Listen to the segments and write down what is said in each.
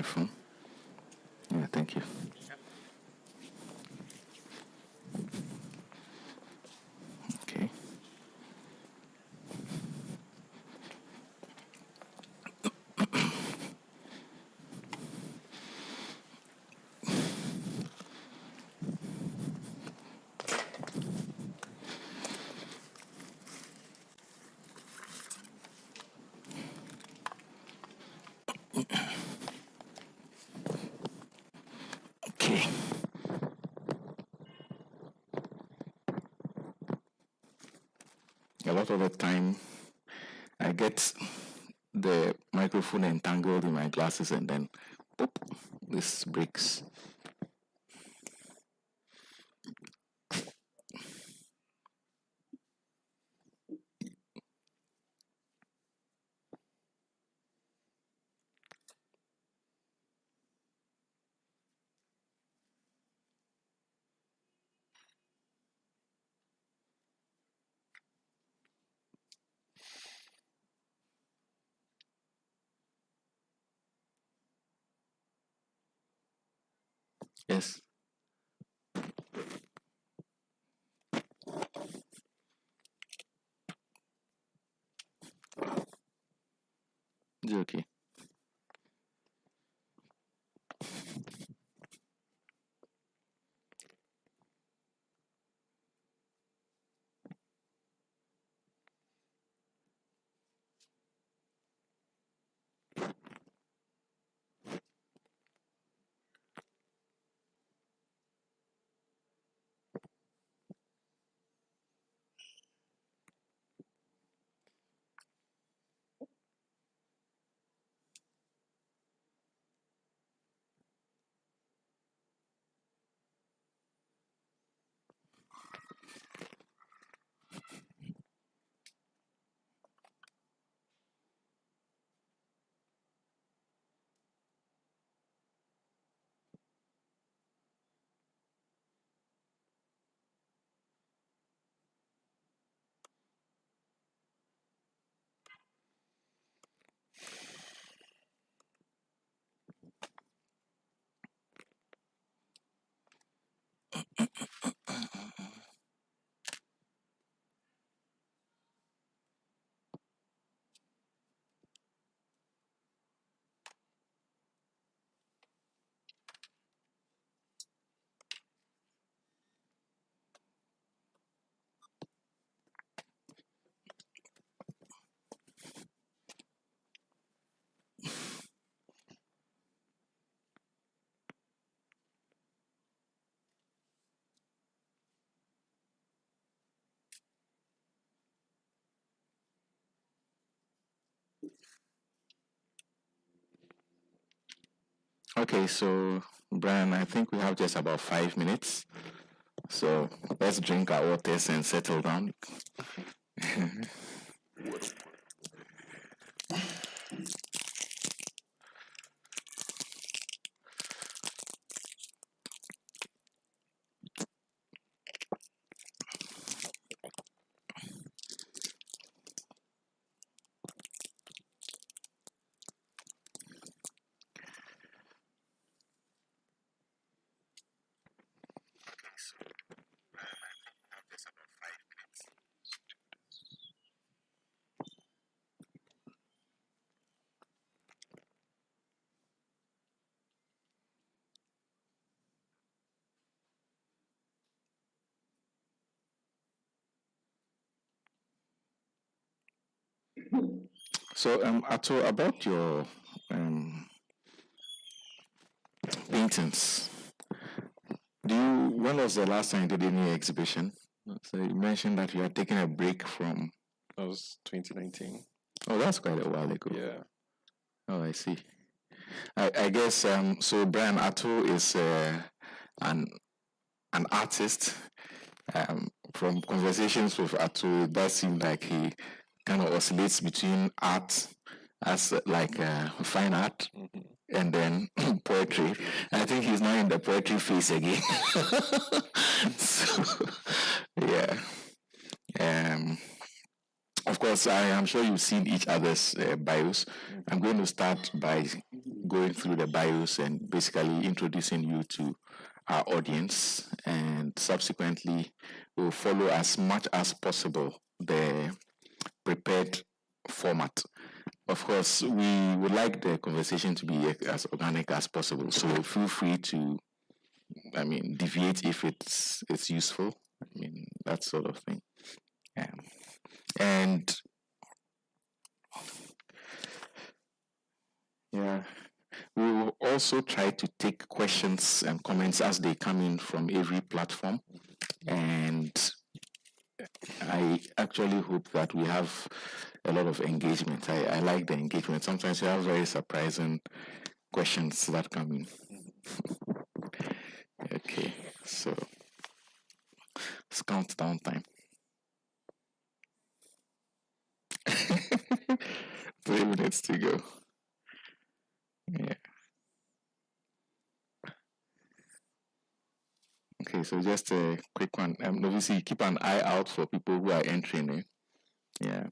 phone. Yeah, thank you. Okay. Okay. A lot of the time, I get the microphone entangled in my glasses and then, boop, this breaks. Yes. It's okay. Okay, so Brian, I think we have just about 5 minutes. So let's drink our waters and settle down. So, Ato, about your paintings, when was the last time you did any exhibition? So you mentioned that you are taking a break from. That was 2019. Oh, that's quite a while ago. Yeah. Oh, I see. I guess so. Brian Ato is an artist. From conversations with Ato, it does seem like he kind of oscillates between art as like fine art and then poetry. I think he's now in the poetry phase again. So, yeah. Of course, I am sure you've seen each other's bios. I'm going to start by going through the bios and basically introducing you to our audience, and subsequently we'll follow as much as possible the prepared format. Of course, we would like the conversation to be as organic as possible, so feel free to, deviate if it's useful. That sort of thing. Yeah. And yeah, we will also try to take questions and comments as they come in from every platform. And I actually hope that we have a lot of engagement. I like the engagement. Sometimes you have very surprising questions that come in. Okay, so it's countdown time. 3 minutes to go. Yeah. Okay, so just a quick one. Obviously, keep an eye out for people who are entering. Yeah.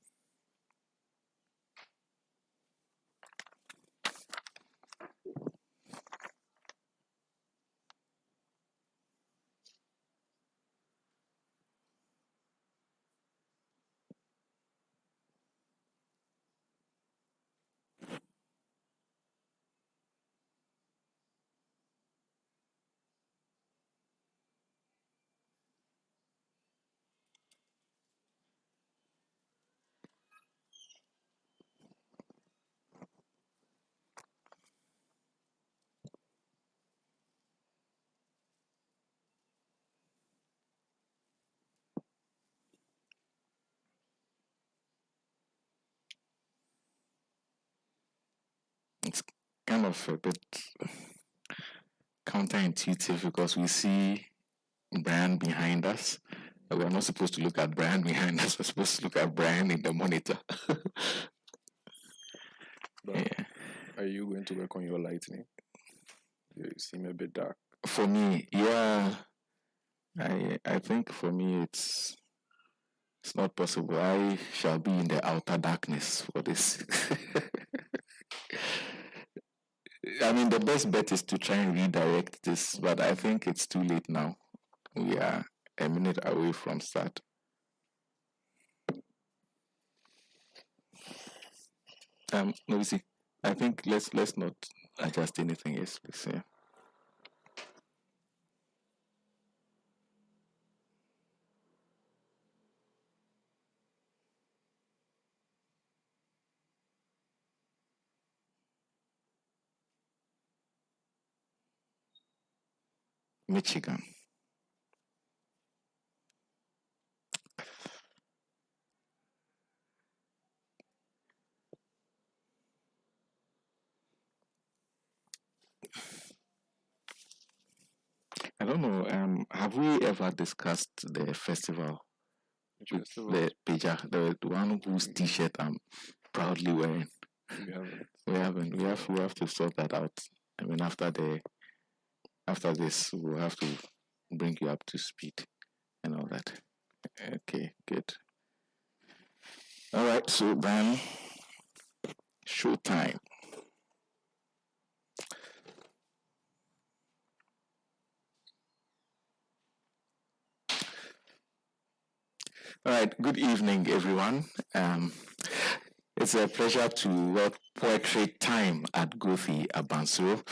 It's kind of a bit counterintuitive because we see Brian behind us. We're not supposed to look at Brian behind us. We're supposed to look at Brian in the monitor. Yeah. Are you going to work on your lighting? You seem a bit dark. For me, yeah, I think for me it's not possible. I shall be in the outer darkness for this. The best bet is to try and redirect this, but I think it's too late now. We are a minute away from start. No, see, I think let's not adjust anything else, please. Yeah. Michigan. I don't know. Have we ever discussed the festival? The Peja, the one whose T-shirt I'm proudly wearing. We haven't. We haven't. We have to sort that out. After this, we'll have to bring you up to speed and all that. Okay, good. All right, so then, showtime. All right, good evening, everyone. It's a pleasure to welcome Poetry Time at Goethe Abansuro.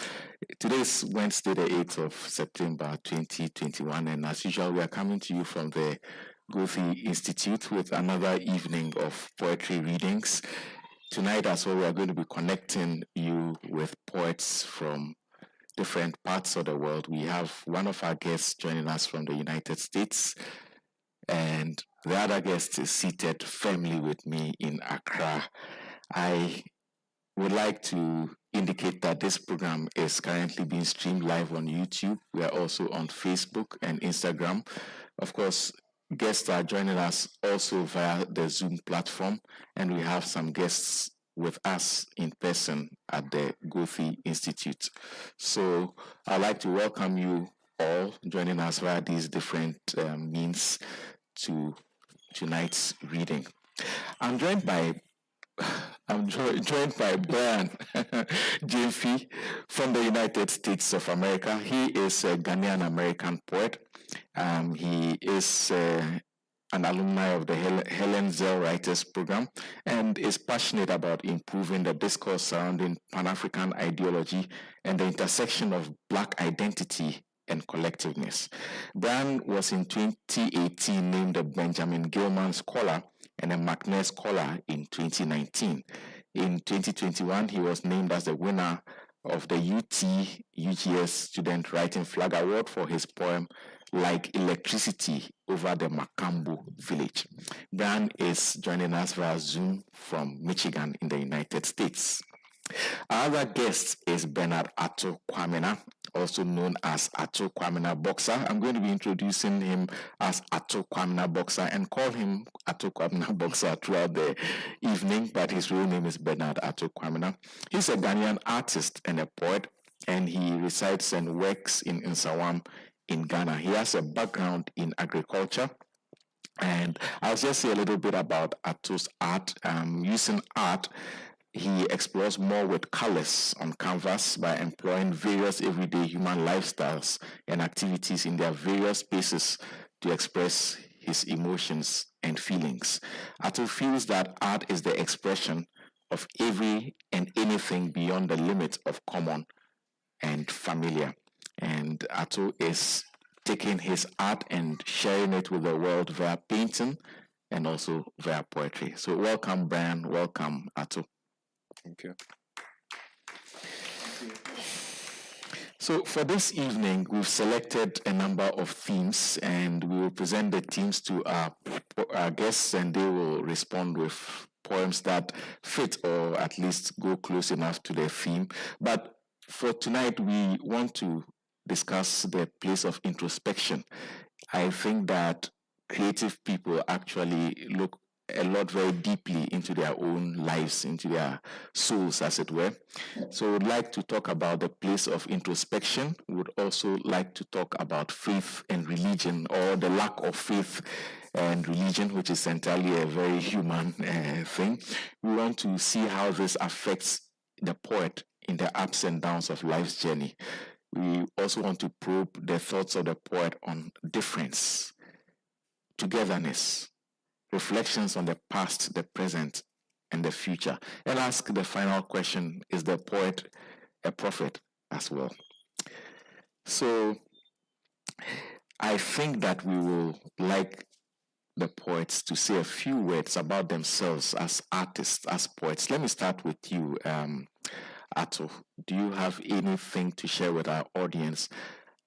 Today is Wednesday, the 8th of September 2021, and as usual, we are coming to you from the Goethe Institute with another evening of poetry readings. Tonight as well, we are going to be connecting you with poets from different parts of the world. We have one of our guests joining us from the United States, and the other guest is seated firmly with me in Accra. I would like to indicate that this program is currently being streamed live on YouTube. We are also on Facebook and Instagram. Of course, guests are joining us also via the Zoom platform, and we have some guests with us in person at the Goethe Institute. So I'd like to welcome you all joining us via these different means to tonight's reading. I'm joined by I'm joined by Brian Gyamfi from the United States of America. He is a Ghanaian American poet. He is an alumni of the Helen Zell Writers Program and is passionate about improving the discourse surrounding Pan-African ideology and the intersection of Black identity and collectiveness. Brian was in 2018 named the Benjamin Gilman Scholar and a McNair Scholar in 2019. In 2021, he was named as the winner of the UGS Student Writing Flag Award for his poem Like Electricity Over the Macambo Village. Brian is joining us via Zoom from Michigan in the United States. Our other guest is Bernard Ato Kwamena, also known as Ato Kwamena Boxer. I'm going to be introducing him as Ato Kwamena Boxer and call him Ato Kwamena Boxer throughout the evening, but his real name is Bernard Ato Kwamena. He's a Ghanaian artist and a poet, and he resides and works in Nsawam in Ghana. He has a background in agriculture. And I'll just say a little bit about Ato's art. Using art, he explores more with colors on canvas by employing various everyday human lifestyles and activities in their various spaces to express his emotions and feelings. Ato feels that art is the expression of every and anything beyond the limit of common and familiar. And Ato is taking his art and sharing it with the world via painting and also via poetry. So welcome, Brian. Welcome, Ato. Thank you. So for this evening, we've selected a number of themes and we will present the themes to our guests and they will respond with poems that fit or at least go close enough to their theme. But for tonight, we want to discuss the place of introspection. I think that creative people actually look a lot very deeply into their own lives, into their souls, as it were. So we'd like to talk about the place of introspection. We would also like to talk about faith and religion, or the lack of faith and religion, which is entirely a very human thing. We want to see how this affects the poet in the ups and downs of life's journey. We also want to probe the thoughts of the poet on difference, togetherness, reflections on the past, the present, and the future. And ask the final question, is the poet a prophet as well? So I think that we will like the poets to say a few words about themselves as artists, as poets. Let me start with you, Ato. Do you have anything to share with our audience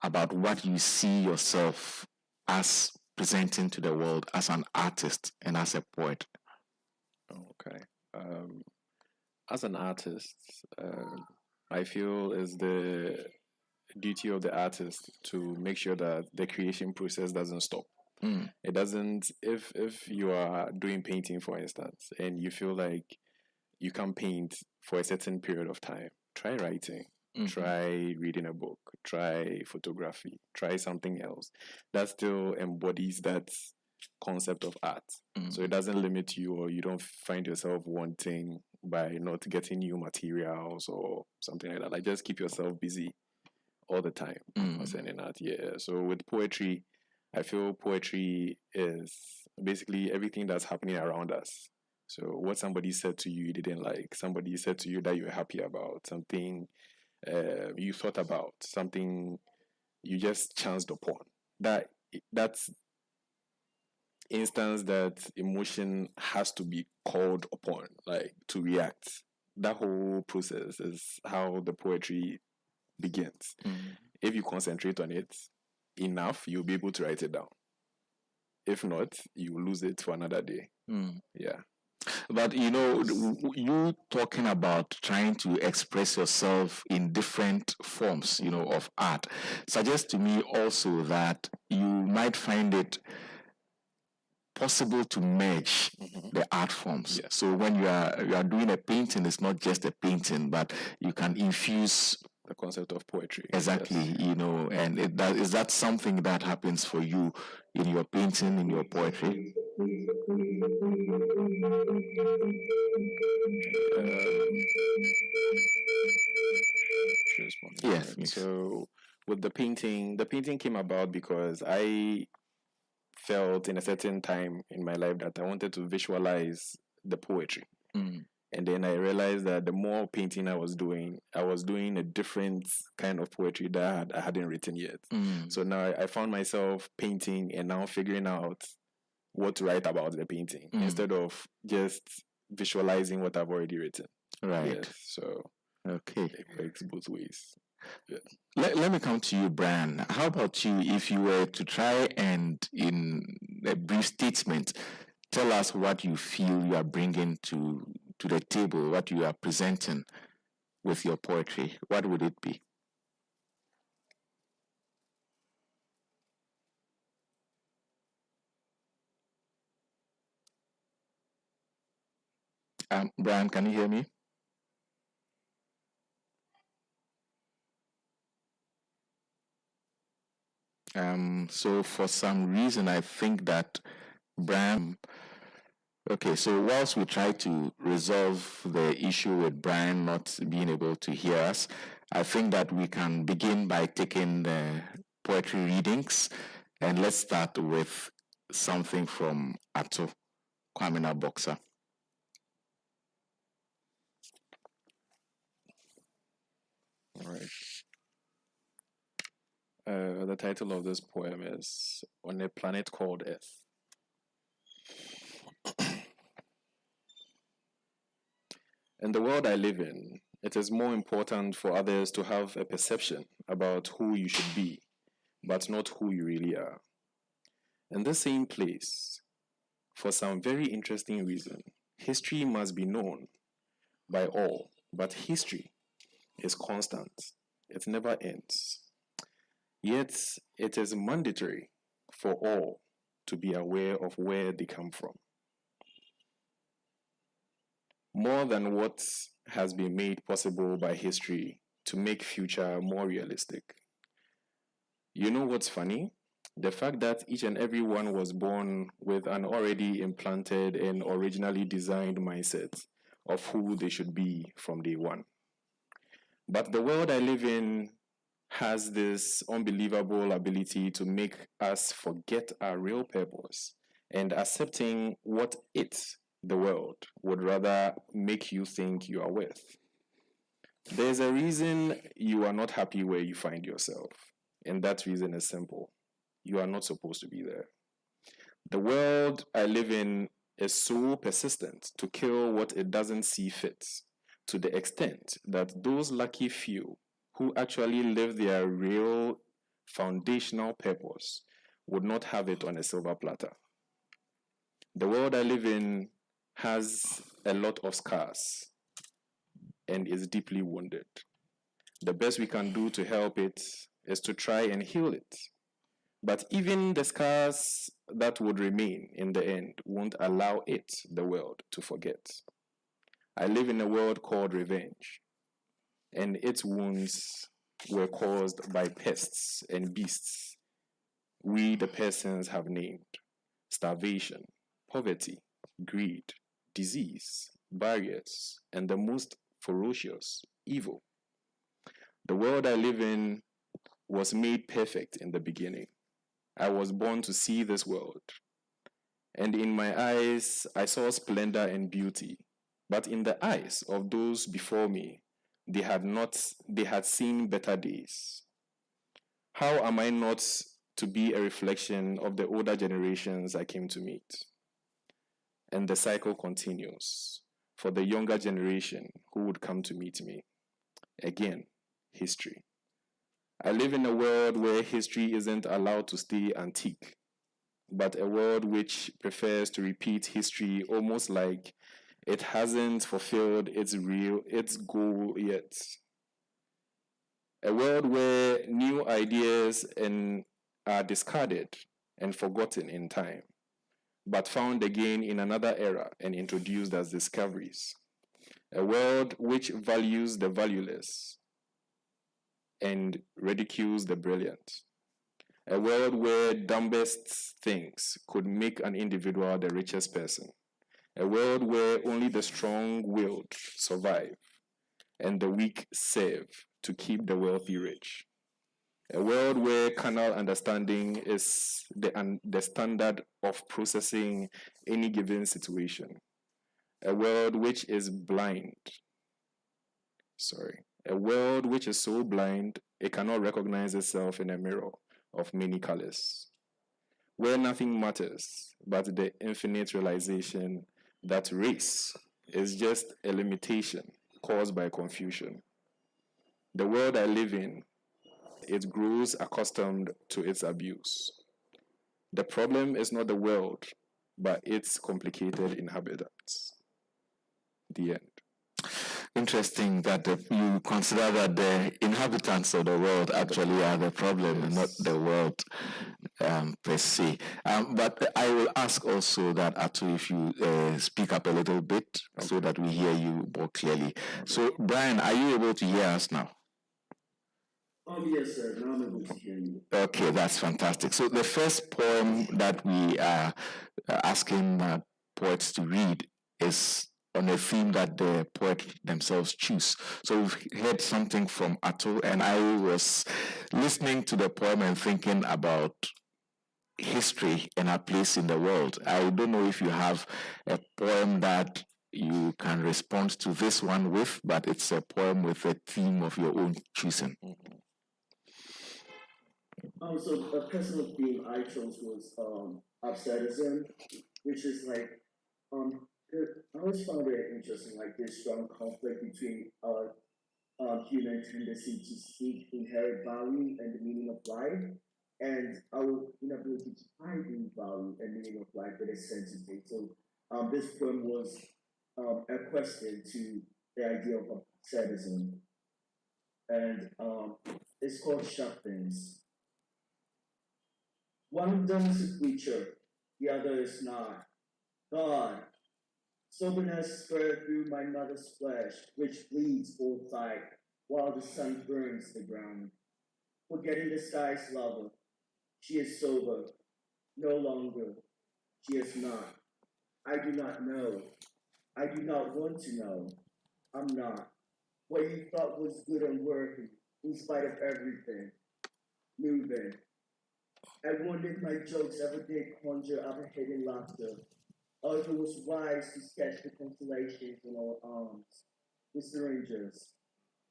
about what you see yourself as presenting to the world as an artist and as a poet? Okay. As an artist, I feel it's the duty of the artist to make sure that the creation process doesn't stop. It doesn't. If you are doing painting, for instance, and you feel like you can paint for a certain period of time, try writing. Try reading a book, try photography, try something else that still embodies that concept of art. So it doesn't limit you or you don't find yourself wanting by not getting new materials or something like that. Like just keep yourself busy all the time concerning art. Yeah. So with poetry, I feel poetry is basically everything that's happening around us. So what somebody said to you didn't like, somebody said to you that you're happy about, something you thought about, something you just chanced upon. That's instance that emotion has to be called upon, like to react. That whole process is how the poetry begins. If you concentrate on it enough, you'll be able to write it down. If not, you will lose it for another day. Yeah. But you talking about trying to express yourself in different forms, of art, suggests to me also that you might find it possible to merge the art forms. Yes. So when you are doing a painting, it's not just a painting, but you can infuse the concept of poetry. Exactly, Yes. And is that something that happens for you in your painting, in your poetry? She responded. Yes, Right. please. So with the painting came about because I felt in a certain time in my life that I wanted to visualize the poetry. Mm. And then I realized that the more painting I was doing a different kind of poetry that I hadn't written yet. Mm. So now I found myself painting and now figuring out what to write about the painting instead of just visualizing what I've already written. Right. Yes, so Okay. it works both ways. Yeah. Let me come to you, Brian. How about you? If you were to try and, in a brief statement, tell us what you feel you are bringing to the table, what you are presenting with your poetry, what would it be? Brian, can you hear me? So for some reason, I think that Brian. Okay, so whilst we try to resolve the issue with Brian not being able to hear us, I think that we can begin by taking the poetry readings, and let's start with something from Ato Kwamena Boxer. All right. The title of this poem is On a Planet Called Earth. In the world I live in, it is more important for others to have a perception about who you should be, but not who you really are. In the same place, for some very interesting reason, history must be known by all, but history is constant. It never ends. Yet, it is mandatory for all to be aware of where they come from. More than what has been made possible by history to make future more realistic. You know what's funny? The fact that each and every one was born with an already implanted and originally designed mindset of who they should be from day one. But the world I live in has this unbelievable ability to make us forget our real purpose and accepting what it, the world, would rather make you think you are worth. There's a reason you are not happy where you find yourself, and that reason is simple. You are not supposed to be there. The world I live in is so persistent to kill what it doesn't see fit, to the extent that those lucky few who actually live their real foundational purpose would not have it on a silver platter. The world I live in has a lot of scars and is deeply wounded. The best we can do to help it is to try and heal it. But even the scars that would remain in the end won't allow it, the world, to forget. I live in a world called revenge, and its wounds were caused by pests and beasts we, the persons, have named: starvation, poverty, greed, disease, barriers, and the most ferocious, evil. The world I live in was made perfect in the beginning. I was born to see this world, and in my eyes I saw splendor and beauty. But in the eyes of those before me, they had seen better days. How am I not to be a reflection of the older generations I came to meet? And the cycle continues for the younger generation who would come to meet me. Again, history. I live in a world where history isn't allowed to stay antique, but a world which prefers to repeat history almost like it hasn't fulfilled its goal yet. A world where new ideas are discarded and forgotten in time, but found again in another era and introduced as discoveries. A world which values the valueless and ridicules the brilliant. A world where dumbest things could make an individual the richest person, A world where only the strong-willed survive and the weak serve to keep the wealthy rich. A world where carnal understanding is the standard of processing any given situation. A world which is blind. A world which is so blind it cannot recognize itself in a mirror of many colors. Where nothing matters but the infinite realization that race is just a limitation caused by confusion. The world I live in, it grows accustomed to its abuse. The problem is not the world, but its complicated inhabitants. The end. Interesting that you consider that the inhabitants of the world actually are the problem and not the world per se. But I will ask also that, Ato, if you speak up a little bit so that we hear you more clearly. So, Brian, are you able to hear us now? Yes, sir. Now I'm able to hear you. Okay, that's fantastic. So the first poem that we are asking poets to read is on a theme that the poet themselves choose. So we've heard something from Ato, and I was listening to the poem and thinking about history and our place in the world. I don't know if you have a poem that you can respond to this one with, but it's a poem with a theme of your own choosing. So a personal theme I chose was absurdism, which is like I always found it interesting, like this strong conflict between human tendency to seek inherent value and the meaning of life, and our inability to find the value and meaning of life that is sensitive. So this poem was a question to the idea of absurdism, and it's called Sharp Things. One of them is a creature, the other is not. God, soberness spurred through my mother's flesh, which bleeds both sides, while the sun burns the ground. Forgetting the sky's lover, she is sober, no longer, she is not. I do not know. I do not want to know. I'm not. What you thought was good and worthy, in spite of everything, moving. I wondered if my jokes ever did conjure up a hidden laughter, or if it was wise to sketch the constellations in our arms, the syringes.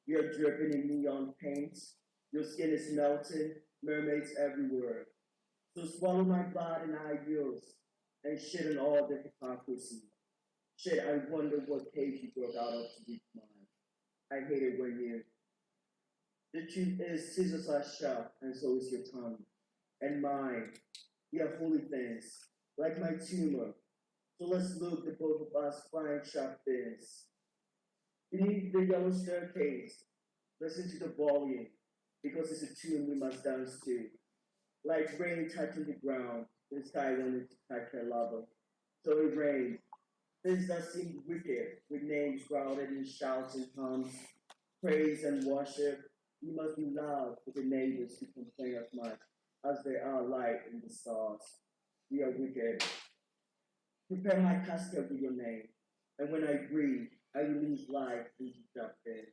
You're dripping in neon paints, your skin is melting, mermaids everywhere. So swallow my blood and I yours, and shit on all the hypocrisy. Shit, I wonder what cage you broke out of to be mine. I hate it when you. The truth is, scissors are sharp, and so is your tongue. And mine, we are holy things, like my tumor. So let's look at both of us find sharp things. Beneath the yellow staircase, listen to the volume, because it's a tune we must dance to. Like rain touching the ground, the sky wanted to touch her lover. So it rained. Things that seemed wicked, with names grounded in shouts and hums, praise and worship. You must be loud for the neighbors who complain as much as there are light in the stars. We are wicked. Prepare my casket with your name, and when I breathe, I release life into sharp things.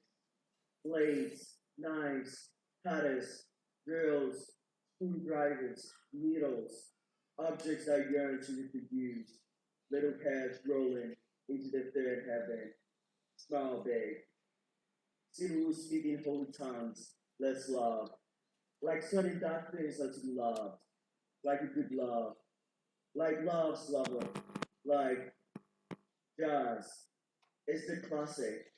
Blades, knives, cutters, drills, screwdrivers, needles, objects I yearn to reproduce, little heads rolling into the third heaven. Smile big. See who's speaking holy tongues, let's love. Like certain dark things are to be loved, like a good love, like love's lover, like jazz. It's the classic,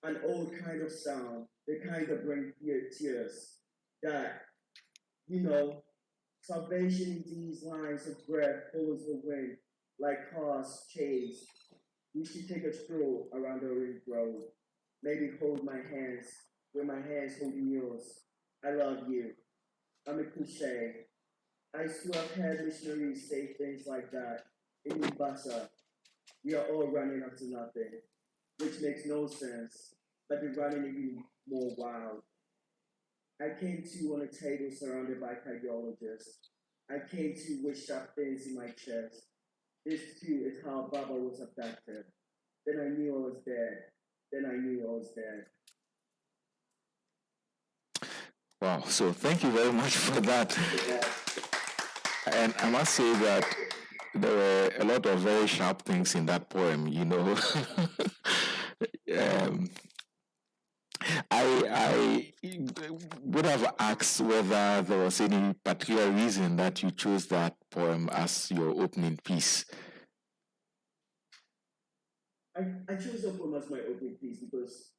an old kind of sound, the kind that brings tears, that, you know, salvation in these lines of breath follows the wind, like cars chase. We should take a stroll around the ring road, maybe hold my hands, with my hands holding yours. I love you. I'm a cliche. I swear I've had missionaries say things like that. In Mombasa, we are all running after nothing, which makes no sense, but the running even more wild. I came to on a table surrounded by cardiologists. I came to with sharp things in my chest. This too is how Baba was abducted. Then I knew I was dead. Then I knew I was dead. Wow. So thank you very much for that. Yeah. And I must say that there were a lot of very sharp things in that poem, you know. um, I would have asked whether there was any particular reason that you chose that poem as your opening piece. I chose that poem as my opening piece because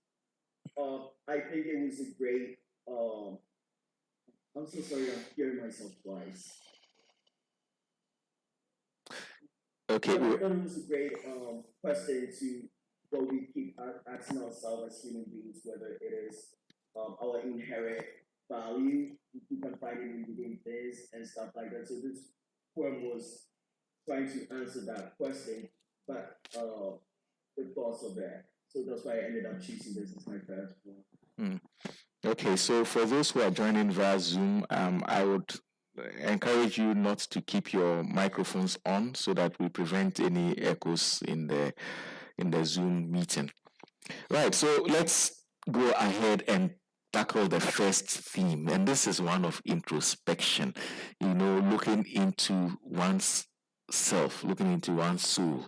I think it was a great. I'm so sorry, I'm hearing myself twice. Okay. I thought it was a great question to what we keep asking ourselves as human beings, whether it is our inherent value, we can find it within this and stuff like that. So this poem was trying to answer that question, but the thoughts of that. So that's why I ended up choosing this as my first one. Okay, so for those who are joining via Zoom, I would encourage you not to keep your microphones on so that we prevent any echoes in the Zoom meeting. Right, so let's go ahead and tackle the first theme, and this is one of introspection. You know, looking into one's self, looking into one's soul,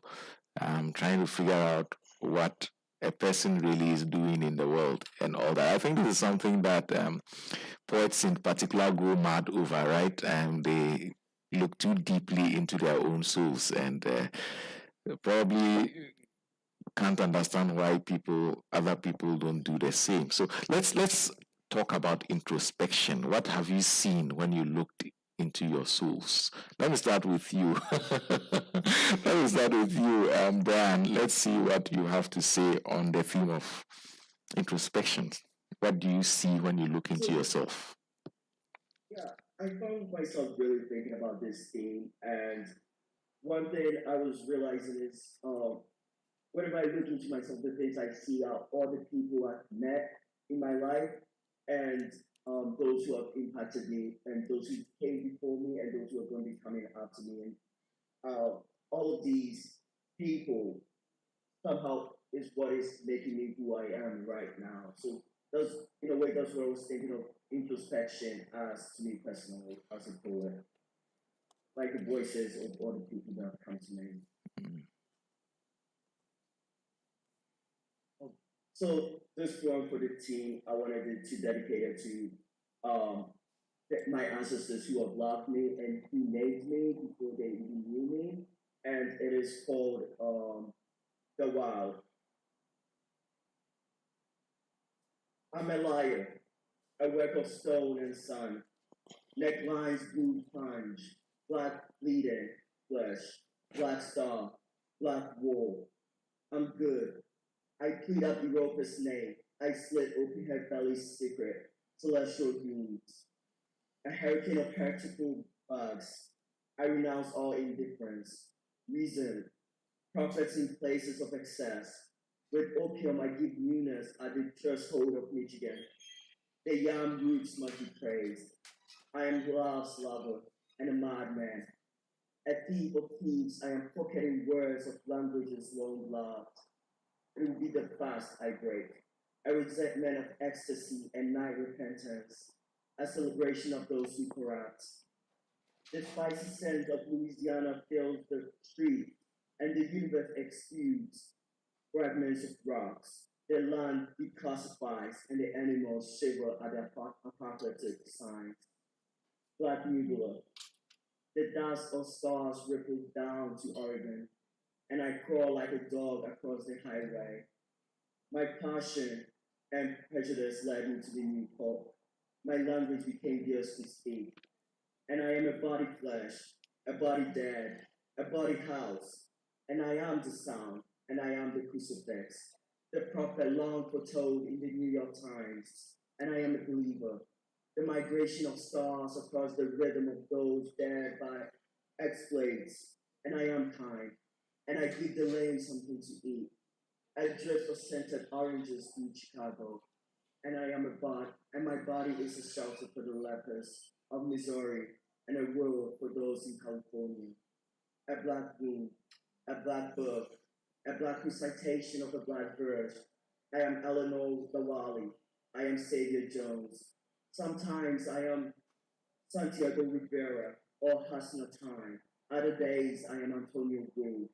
trying to figure out what a person really is doing in the world and all that. I think this is something that poets in particular go mad over, right? And they look too deeply into their own souls and probably can't understand why other people don't do the same. So let's talk about introspection. What have you seen when you looked into your souls? Let me start with you. Let me start with you, Brian. Let's see what you have to say on the theme of introspection. What do you see when you look into yourself? Yeah, I found myself really thinking about this theme, and one thing I was realizing is whenever I look into myself, the things I see are all the people I've met in my life, and those who have impacted me, and those who came before me, and those who are going to be coming after me, and all of these people somehow is what is making me who I am right now. So that's in a way that's what I was thinking of introspection as to me personally as a poet, like the voices of all the people that have come to me. So this one for the team, I wanted it to dedicate it to um, my ancestors who have loved me and who made me before they even knew me, and it is called The Wild. I'm a liar, a work of stone and sun, necklines blue punch, black bleeding flesh, black star, black wool. I'm good. I plead up Europa's name. I slit open her belly's secret, celestial dreams. A hurricane of heretical bugs. I renounce all indifference. Reason, prophets in places of excess. With opium, I give newness at the threshold of Michigan. The yam roots must be praised. I am love's lover and a madman. A thief of thieves, I am pocketing words of languages long loved. It will be the fast I break, a resentment of ecstasy and night repentance, a celebration of those who corrupt. The spicy scent of Louisiana fills the street, and the universe exudes fragments of rocks. The land declassifies, and the animals shiver at the apocalyptic signs. Black nebula, the dust of stars ripples down to Oregon, and I crawl like a dog across the highway. My passion and prejudice led me to the new pulp. My language became yours to speak. And I am a body flesh, a body dead, a body house. And I am the sound, and I am the crucifix. The prophet long foretold in the New York Times. And I am a believer. The migration of stars across the rhythm of those dead by exploits. And I am kind. And I give the lame something to eat. I drift for scented oranges through Chicago, and I am a body, and my body is a shelter for the lepers of Missouri, and a world for those in California. A black wing, a black book, a black recitation of a black verse. I am Eleanor Lawali. I am Xavier Jones. Sometimes I am Santiago Rivera or Hasna Time. Other days I am Antonio Wu.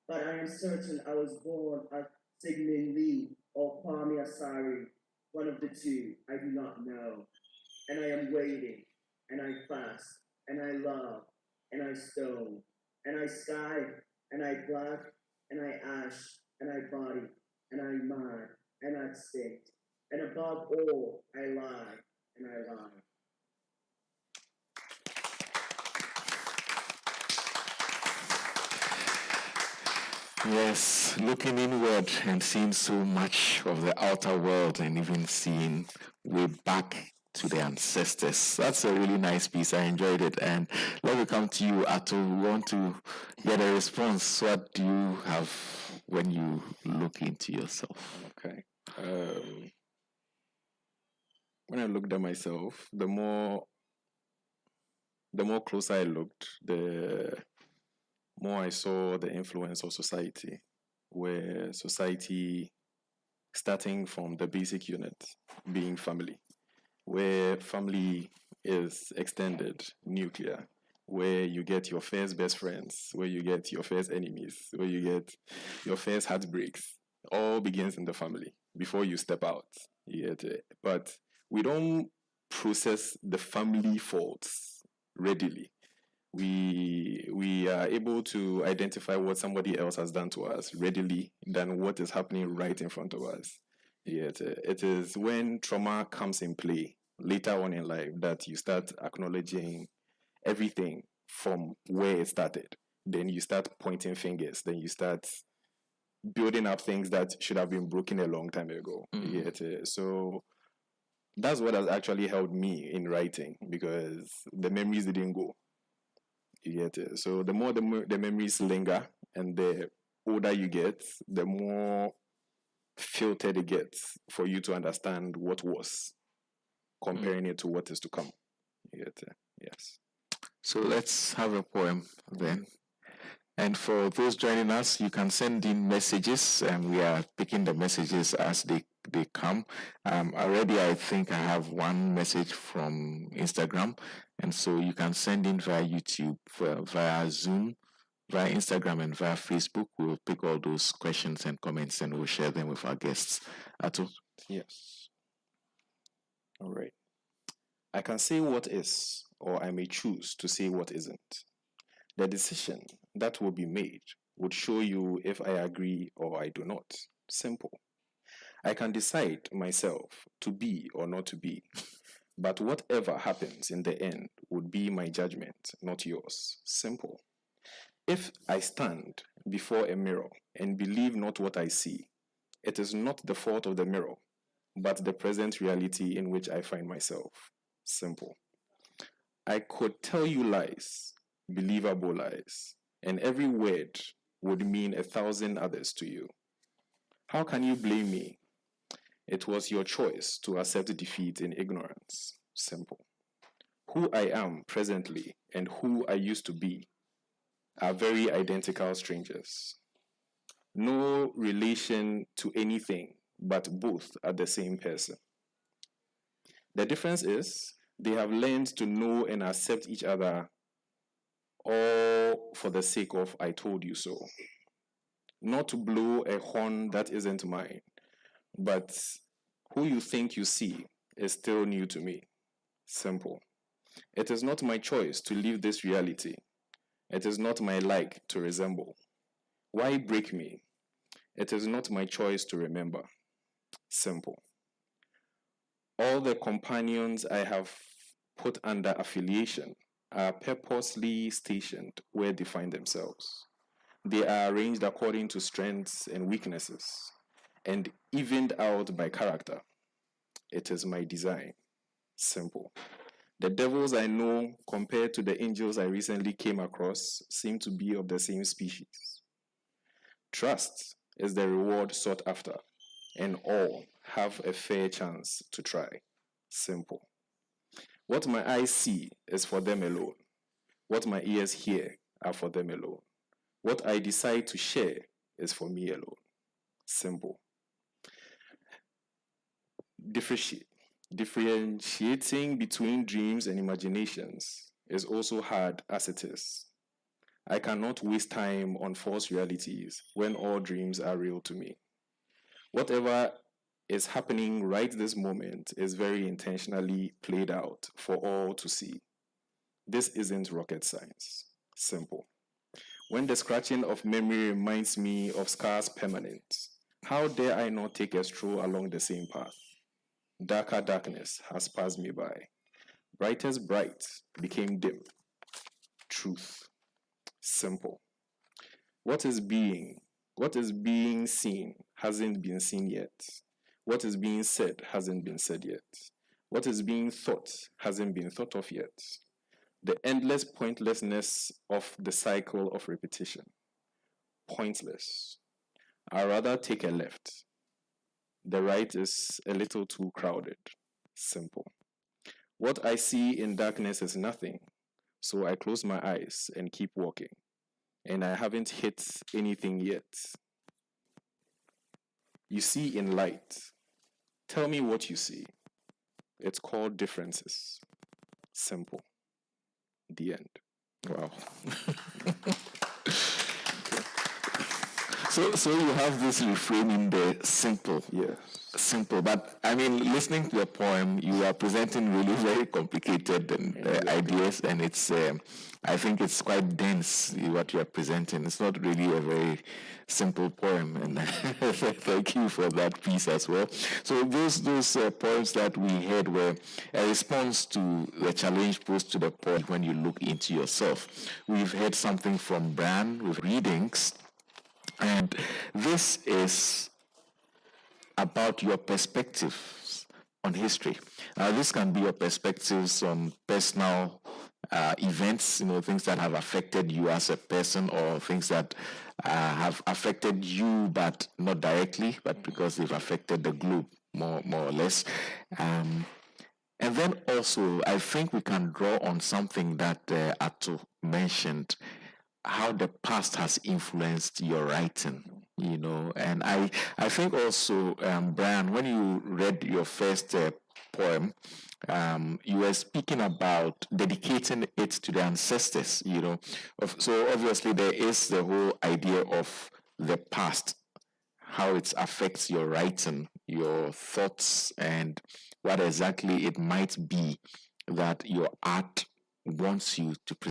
But I am certain I was born as Sigmund Lee or Kwame Asari, one of the two, I do not know. And I am waiting, and I fast, and I love, and I stone, and I sky, and I black, and I ash, and I body, and I mind, and I extinct. And above all, I lie, and I lie. Yes, looking inward and seeing so much of the outer world and even seeing way back to the ancestors. That's a really nice piece. I enjoyed it. And let me come to you, Ato. We want to get a response. What do you have when you look into yourself? Okay. When I looked at myself, the more closer I looked, the more I saw the influence of society, where society, starting from the basic unit, being family, where family is extended, nuclear, where you get your first best friends, where you get your first enemies, where you get your first heartbreaks, all begins in the family before you step out. You get it? But we don't process the family faults readily. We are able to identify what somebody else has done to us readily than what is happening right in front of us. Yet it is when trauma comes in play later on in life that you start acknowledging everything from where it started. Then you start pointing fingers. Then you start building up things that should have been broken a long time ago. Yet, so that's what has actually helped me in writing, because the memories didn't go. You get it? So the more the memories linger, and the older you get, the more filtered it gets for you to understand what was, comparing it to what is to come. You get it? Yes. So let's have a poem then. And for those joining us, you can send in messages, and we are picking the messages as they come. Already, I think I have one message from Instagram, and so you can send in via YouTube, via Zoom, via Instagram, and via Facebook. We'll pick all those questions and comments, and we'll share them with our guests. Ato? Yes. All right. I can say what is, or I may choose to say what isn't. The decision that will be made would show you if I agree or I do not. Simple. I can decide myself to be or not to be, but whatever happens in the end would be my judgment, not yours. Simple. If I stand before a mirror and believe not what I see, it is not the fault of the mirror, but the present reality in which I find myself. Simple. I could tell you lies, believable lies, and every word would mean 1,000 others to you. How can you blame me? It was your choice to accept defeat in ignorance. Simple. Who I am presently and who I used to be are very identical strangers. No relation to anything, but both are the same person. The difference is they have learned to know and accept each other, all for the sake of I told you so. Not to blow a horn that isn't mine, but who you think you see is still new to me. Simple. It is not my choice to live this reality. It is not my like to resemble. Why break me? It is not my choice to remember. Simple. All the companions I have put under affiliation are purposely stationed where they find themselves. They are arranged according to strengths and weaknesses, and evened out by character. It is my design. Simple. The devils I know compared to the angels I recently came across seem to be of the same species. Trust is the reward sought after, and all have a fair chance to try. Simple. What my eyes see is for them alone. What my ears hear are for them alone. What I decide to share is for me alone. Simple. Differentiating between dreams and imaginations is also hard as it is. I cannot waste time on false realities when all dreams are real to me. Whatever is happening right this moment is very intentionally played out for all to see. This isn't rocket science. Simple. When the scratching of memory reminds me of scars permanent, how dare I not take a stroll along the same path? Darker darkness has passed me by. Brightest bright became dim. Truth. Simple. What is being seen hasn't been seen yet. What is being said hasn't been said yet. What is being thought hasn't been thought of yet. The endless pointlessness of the cycle of repetition. Pointless. I'd rather take a left. The right is a little too crowded. Simple. What I see in darkness is nothing, so I close my eyes and keep walking. And I haven't hit anything yet. You see in light. Tell me what you see. It's called differences. Simple. The end. Wow. So you have this reframing there, simple. Yes. Simple. But I mean, listening to the poem, you are presenting really very complicated ideas, and it's, I think it's quite dense what you are presenting. It's not really a very simple poem, and thank you for that piece as well. So those poems that we heard were a response to the challenge posed to the poet when you look into yourself. We've heard something from Bran with readings. And this is about your perspectives on history. This can be your perspectives on personal events, things that have affected you as a person, or things that have affected you, but not directly, but because they've affected the globe more or less. And then also, I think we can draw on something that Ato mentioned, how the past has influenced your writing, and I think also, Brian, when you read your first poem, you were speaking about dedicating it to the ancestors, so obviously there is the whole idea of the past, how it affects your writing, your thoughts, and what exactly it might be that your art wants you to present.